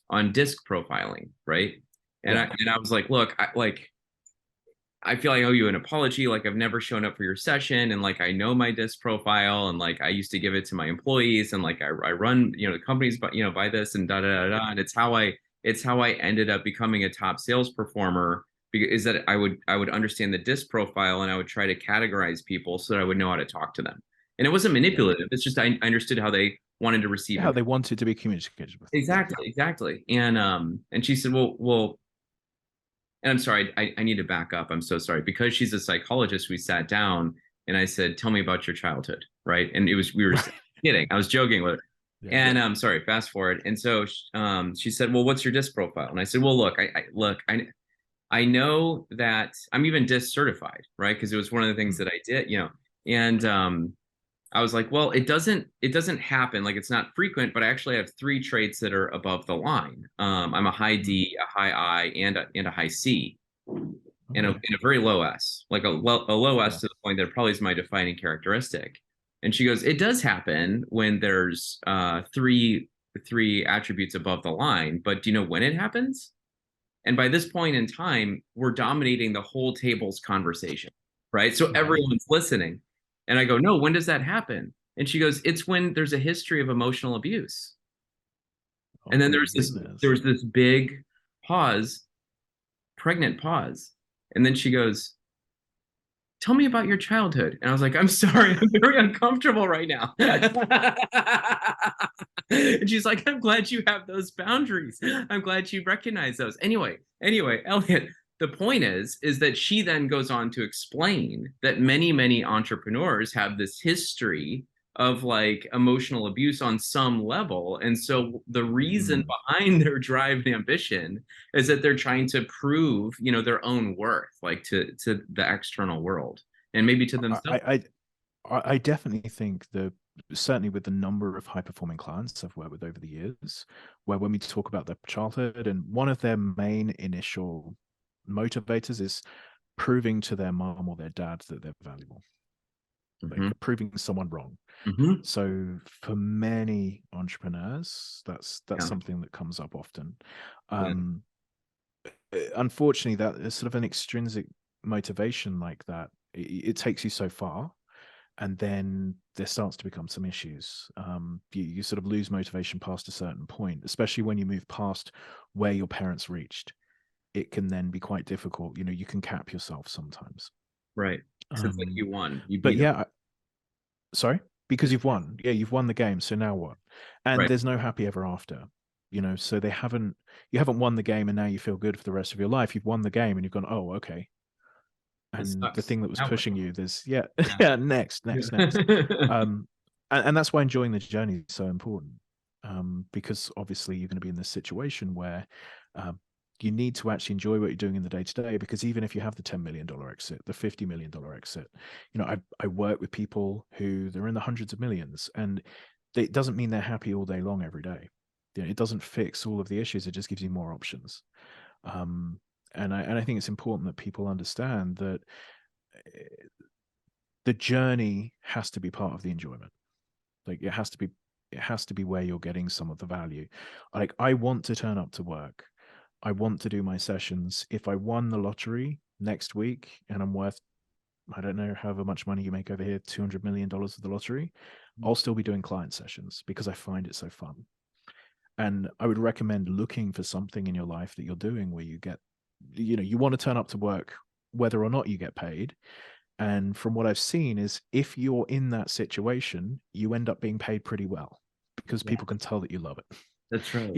Speaker 1: On disc profiling, right? And
Speaker 2: yeah,
Speaker 1: I was like, look, I feel like I owe you an apology. Like, I've never shown up for your session, and like I know my disc profile, and like I used to give it to my employees, and like I run the companies, but by this and da da da da, and it's how I ended up becoming a top sales performer. Because is that I would understand the disc profile, and I would try to categorize people so that I would know how to talk to them. And it wasn't
Speaker 2: Yeah.
Speaker 1: manipulative. It's just I understood how they wanted to receive
Speaker 2: How
Speaker 1: information.
Speaker 2: they wanted to be communicated with. Yeah.
Speaker 1: Exactly, exactly. And she said, well, and I'm sorry, I need to back up. I'm so sorry. Because she's a psychologist, we sat down and I said, tell me about your childhood, right? And we were kidding. I was joking with her.
Speaker 2: Yeah.
Speaker 1: And sorry, fast forward. And so she said, well, what's your disc profile? And I said, well, look, I know that I'm even disc certified, right? Because it was one of the things
Speaker 2: Hmm.
Speaker 1: that I did, and I was like, well, it doesn't happen. Like it's not frequent, but I actually have three traits that are above the line. I'm a high
Speaker 2: Hmm.
Speaker 1: D, a high I, and a high C,
Speaker 2: Okay.
Speaker 1: and a very low S, like a low S
Speaker 2: Yeah.
Speaker 1: to the point that probably is my defining characteristic. And she goes, it does happen when there's three attributes above the line, but do you know when it happens? And by this point in time, we're dominating the whole table's conversation, right? So
Speaker 2: Right.
Speaker 1: everyone's listening. And I go, no, when does that happen? And she goes, it's when there's a history of emotional abuse. And
Speaker 2: Oh
Speaker 1: then
Speaker 2: my
Speaker 1: there
Speaker 2: goodness.
Speaker 1: was this big pause, pregnant pause. And then she goes, tell me about your childhood. And I was like, I'm sorry, I'm very uncomfortable right now. And she's like, I'm glad you have those boundaries. I'm glad you recognize those. Anyway, Elliot, the point is that she then goes on to explain that many entrepreneurs have this history of like emotional abuse on some level. And so the reason
Speaker 2: Hmm.
Speaker 1: behind their drive and ambition is that they're trying to prove, their own worth, like to the external world and maybe to
Speaker 2: I,
Speaker 1: themselves.
Speaker 2: I I definitely think certainly with the number of high performing clients I've worked with over the years, where when we talk about their childhood, and one of their main initial motivators is proving to their mom or their dad that they're valuable, like
Speaker 1: Mm-hmm.
Speaker 2: proving someone wrong.
Speaker 1: Mm-hmm.
Speaker 2: So for many entrepreneurs, that's
Speaker 1: Yeah.
Speaker 2: something that comes up often.
Speaker 1: Yeah.
Speaker 2: Um, Unfortunately, that is sort of an extrinsic motivation like that. It takes you so far, and then there starts to become some issues. You sort of lose motivation past a certain point, especially when you move past where your parents reached. It can then be quite difficult. You can cap yourself sometimes.
Speaker 1: Right. So it's like
Speaker 2: Um,
Speaker 1: you won. You
Speaker 2: but
Speaker 1: beat them.
Speaker 2: yeah, sorry, because
Speaker 1: It's
Speaker 2: you've won. Yeah, you've won the game. So now what? And
Speaker 1: right.
Speaker 2: there's no happy ever after. So you haven't won the game, and now you feel good for the rest of your life. You've won the game, and you've gone, oh, okay.
Speaker 1: It
Speaker 2: And the
Speaker 1: sucks.
Speaker 2: thing that was
Speaker 1: Now what?
Speaker 2: pushing you, there's yeah,
Speaker 1: Yeah.
Speaker 2: yeah, next. Um, and that's why enjoying the journey is so important. Because obviously you're going to be in this situation where um, you need to actually enjoy what you're doing in the day to day. Because even if you have the $10 million exit, the $50 million exit, I work with people who they're in the hundreds of millions, and it doesn't mean they're happy all day long every day. It doesn't fix all of the issues. It just gives you more options. Um, and I think it's important that people understand that eh, the journey has to be part of the enjoyment. Like it has to be where you're getting some of the value. Like I want to turn up to work. I want to do my sessions. If I won the lottery next week and I'm worth, I don't know, however much money you make over here, $200 million of the lottery, I'll still be doing client sessions because I find it so fun. And I would recommend looking for something in your life that you're doing where you want to turn up to work whether or not you get paid. And from what I've seen is if you're in that situation, you end up being paid pretty well because
Speaker 1: Yeah.
Speaker 2: people can tell that you love it.
Speaker 1: That's right.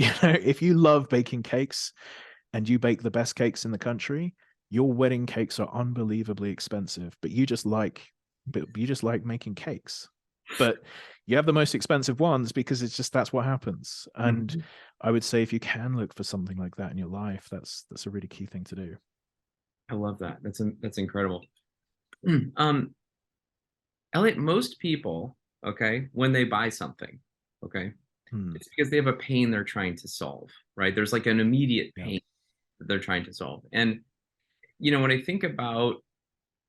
Speaker 2: If you love baking cakes and you bake the best cakes in the country, your wedding cakes are unbelievably expensive, but you just like making cakes. But you have the most expensive ones because it's just that's what happens. And
Speaker 1: Mhm.
Speaker 2: I would say if you can look for something like that in your life, that's a really key thing to do.
Speaker 1: I love that. That's incredible. Um, Elliot, most people, okay, when they buy something, okay,
Speaker 2: Hmm.
Speaker 1: it's because they have a pain they're trying to solve, right? There's like an immediate
Speaker 2: Yeah.
Speaker 1: pain that they're trying to solve. And, when I think about,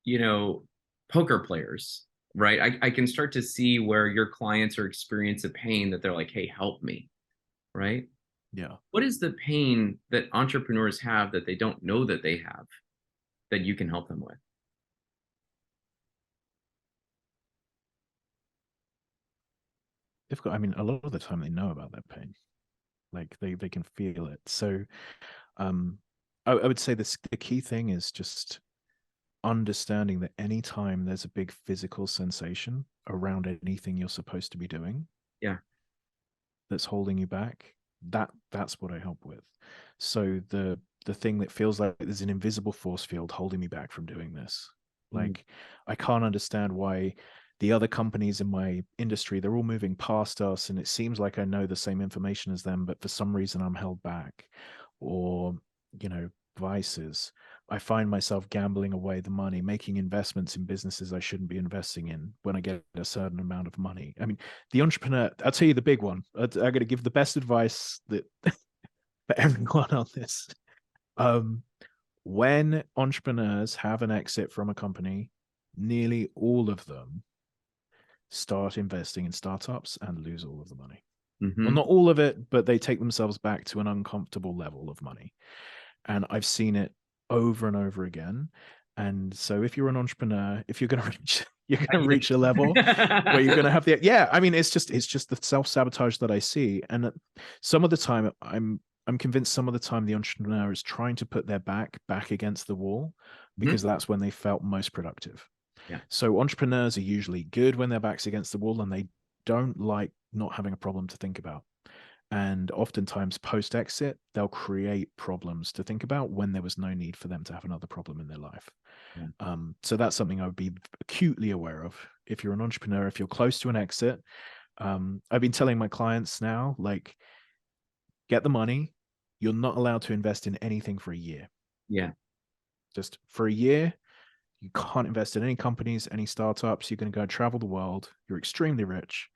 Speaker 1: you know, poker players, right, I can start to see where your clients are experiencing a pain that they're like, hey, help me, right?
Speaker 2: Yeah.
Speaker 1: What is the pain that entrepreneurs have that they don't know that they have that you can help them with?
Speaker 2: I mean, a lot of the time they know about that pain. Like they can feel it. So um I would say the key thing is just understanding that anytime there's a big physical sensation around anything you're supposed to be doing
Speaker 1: Yeah.
Speaker 2: that's holding you back, that's what I help with. So the thing that feels like there's an invisible force field holding me back from doing this.
Speaker 1: Mm.
Speaker 2: Like, I can't understand why the other companies in my industry, they're all moving past us, and it seems like I know the same information as them, but for some reason I'm held back. Or, you know, vices. I find myself gambling away the money, making investments in businesses I shouldn't be investing in when I get a certain amount of money. I mean, the entrepreneur, I'll tell you the big one. I'm going to give the best advice that for everyone on this. Um, when entrepreneurs have an exit from a company, nearly all of them start investing in startups and lose all of the money. Well,
Speaker 1: Hmm.
Speaker 2: not all of it, but they take themselves back to an uncomfortable level of money. And I've seen it over and over again. And so if you're an entrepreneur, if you're going to reach, you're going to reach a level where you're going to have the, yeah, I mean, it's just the self-sabotage that I see. And some of the time I'm convinced some of the time the entrepreneur is trying to put their back against the wall,
Speaker 1: Hmm.
Speaker 2: because that's when they felt most productive.
Speaker 1: Yeah.
Speaker 2: So entrepreneurs are usually good when their back's against the wall, and they don't like not having a problem to think about. And oftentimes post exit, they'll create problems to think about when there was no need for them to have another problem in their life.
Speaker 1: Yeah.
Speaker 2: So that's something I would be acutely aware of. If you're an entrepreneur, if you're close to an exit, I've been telling my clients now, like, get the money. You're not allowed to invest in anything for a year.
Speaker 1: Yeah.
Speaker 2: Just for a year, you can't invest in any companies, any startups. You're going to go travel the world. You're extremely rich.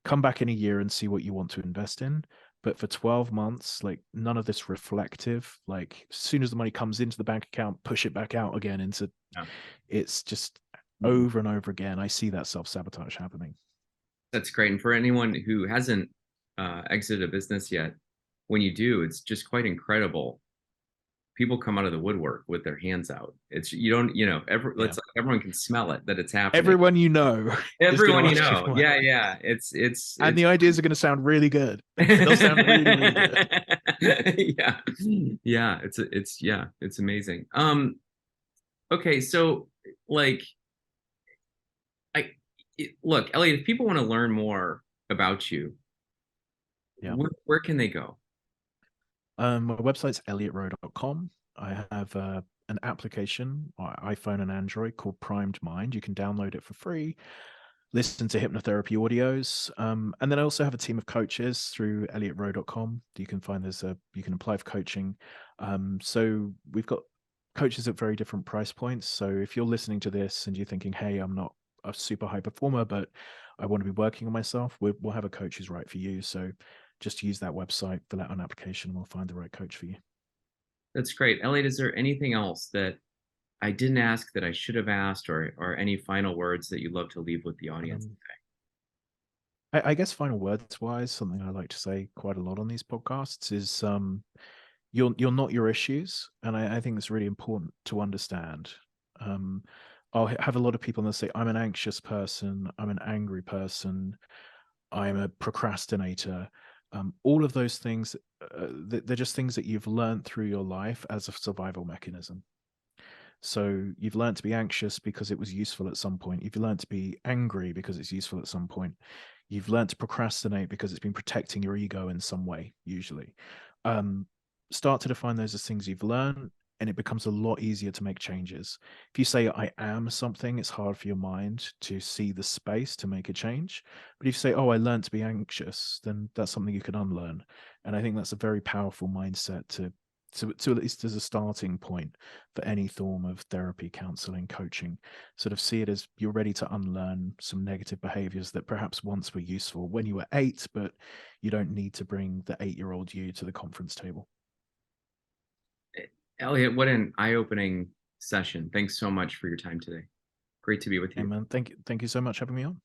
Speaker 2: Come back in a year and see what you want to invest in. But for 12 months, like, none of this reflective, like, as soon as the money comes into the bank account, push it back out again into,
Speaker 1: Yeah.
Speaker 2: it's just
Speaker 1: Mhm.
Speaker 2: over and over again. I see that self-sabotage happening.
Speaker 1: That's great. And for anyone who hasn't exited a business yet, when you do, it's just quite incredible. People come out of the woodwork with their hands out. It's you don't,
Speaker 2: Yeah.
Speaker 1: it's like everyone can smell it that it's happening.
Speaker 2: Everyone you know is going
Speaker 1: Everyone
Speaker 2: to
Speaker 1: you
Speaker 2: ask you
Speaker 1: know.
Speaker 2: for
Speaker 1: Yeah,
Speaker 2: money.
Speaker 1: yeah. It's
Speaker 2: And
Speaker 1: it's
Speaker 2: the ideas are going to sound really good. They'll sound really, really good.
Speaker 1: yeah. Yeah, it's amazing. Okay, so like I look, Elliot, if people want to learn more about you,
Speaker 2: Yeah.
Speaker 1: where can they go?
Speaker 2: My website's elliotroe.com. I have an application on iPhone and Android called Primed Mind. You can download it for free, listen to hypnotherapy audios. And then I also have a team of coaches through elliotroe.com. You can find you can apply for coaching. So we've got coaches at very different price points. So if you're listening to this and you're thinking, hey, I'm not a super high performer, but I want to be working on myself, we'll have a coach who's right for you. So just use that website, fill out an application, and we'll find the right coach for you.
Speaker 1: That's great. Elliot, is there anything else that I didn't ask that I should have asked, or any final words that you'd love to leave with the audience?
Speaker 2: Um, I guess final words wise, something I like to say quite a lot on these podcasts is you're not your issues, and I think it's really important to understand. Um, I'll have a lot of people that say I'm an anxious person, I'm an angry person, I'm a procrastinator. All of those things, they're just things that you've learned through your life as a survival mechanism. So you've learned to be anxious because it was useful at some point. You've learned to be angry because it's useful at some point. You've learned to procrastinate because it's been protecting your ego in some way, usually. Um, Start to define those as things you've learned, and it becomes a lot easier to make changes. If you say, I am something, it's hard for your mind to see the space to make a change. But if you say, oh, I learned to be anxious, then that's something you can unlearn. And I think that's a very powerful mindset to at least as a starting point for any form of therapy, counseling, coaching. Sort of see it as you're ready to unlearn some negative behaviors that perhaps once were useful when you were 8, but you don't need to bring the 8-year-old you to the conference table.
Speaker 1: Elliot, what an eye-opening session. Thanks so much for your time today. Great to be with
Speaker 2: Hey
Speaker 1: you.
Speaker 2: man, thank you so much for having me on.